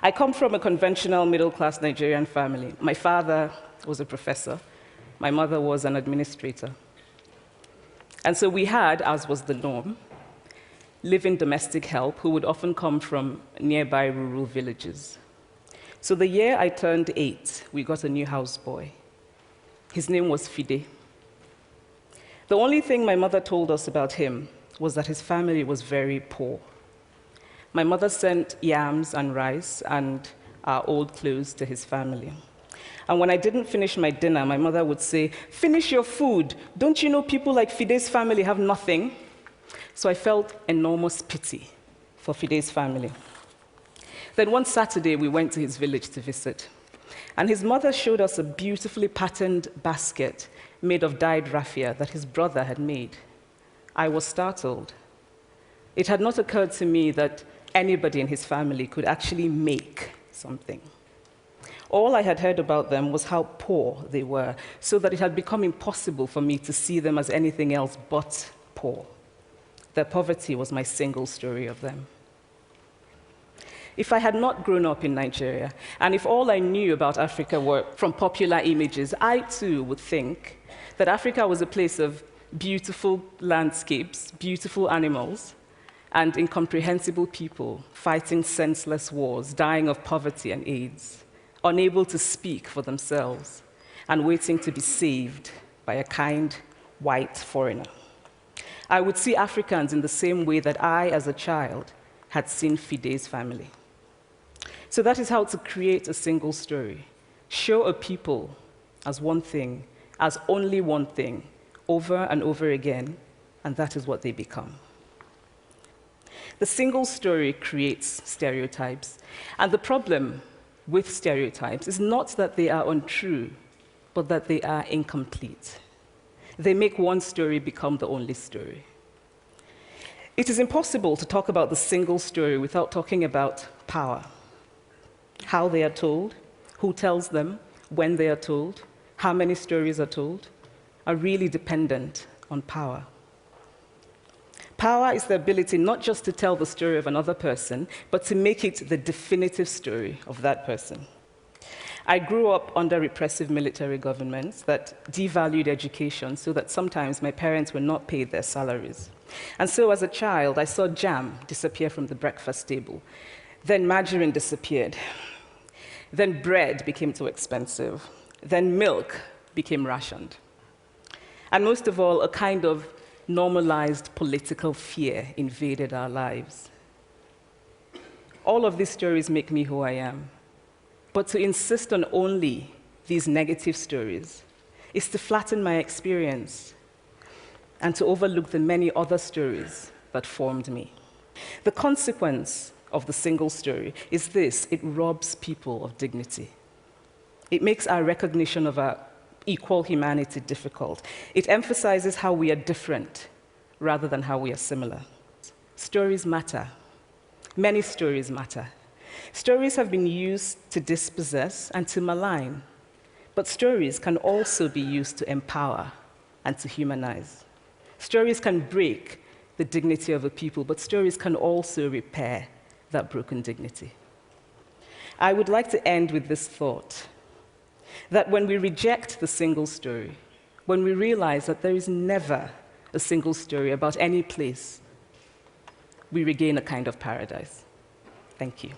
I come from a conventional middle-class Nigerian family. My father was a professor. My mother was an administrator. And so we had, as was the norm, live-in domestic help who would often come from nearby rural villages. So the year I turned 8, we got a new houseboy. His name was Fide. The only thing my mother told us about him was that his family was very poor. My mother sent yams and rice and our old clothes to his family. And when I didn't finish my dinner, my mother would say, "Finish your food. Don't you know people like Fide's family have nothing?" So I felt enormous pity for Fide's family. Then one Saturday, we went to his village to visit. And his mother showed us a beautifully patterned basket made of dyed raffia that his brother had made. I was startled. It had not occurred to me that anybody in his family could actually make something. All I had heard about them was how poor they were, so that it had become impossible for me to see them as anything else but poor. Their poverty was my single story of them. If I had not grown up in Nigeria, and if all I knew about Africa were from popular images, I too would think that Africa was a place of beautiful landscapes, beautiful animals, and incomprehensible people fighting senseless wars, dying of poverty and AIDS, unable to speak for themselves, and waiting to be saved by a kind white foreigner. I would see Africans in the same way that I, as a child, had seen Fide's family. So that is how to create a single story. Show a people as one thing, as only one thing, over and over again, and that is what they become. The single story creates stereotypes, and the problem with stereotypes is not that they are untrue, but that they are incomplete. They make one story become the only story. It is impossible to talk about the single story without talking about power. How they are told, who tells them, when they are told, how many stories are told, are really dependent on power. Power is the ability not just to tell the story of another person, but to make it the definitive story of that person. I grew up under repressive military governments that devalued education so that sometimes my parents were not paid their salaries. And so as a child, I saw jam disappear from the breakfast table. Then margarine disappeared. Then bread became too expensive. Then milk became rationed. And most of all, a kind of normalized political fear invaded our lives. All of these stories make me who I am. But to insist on only these negative stories is to flatten my experience and to overlook the many other stories that formed me. The consequence of the single story is this: it robs people of dignity. It makes our recognition of our equal humanity difficult. It emphasizes how we are different rather than how we are similar. Stories matter. Many stories matter. Stories have been used to dispossess and to malign, but stories can also be used to empower and to humanize. Stories can break the dignity of a people, but stories can also repair that broken dignity. I would like to end with this thought, that when we reject the single story, when we realize that there is never a single story about any place, we regain a kind of paradise. Thank you.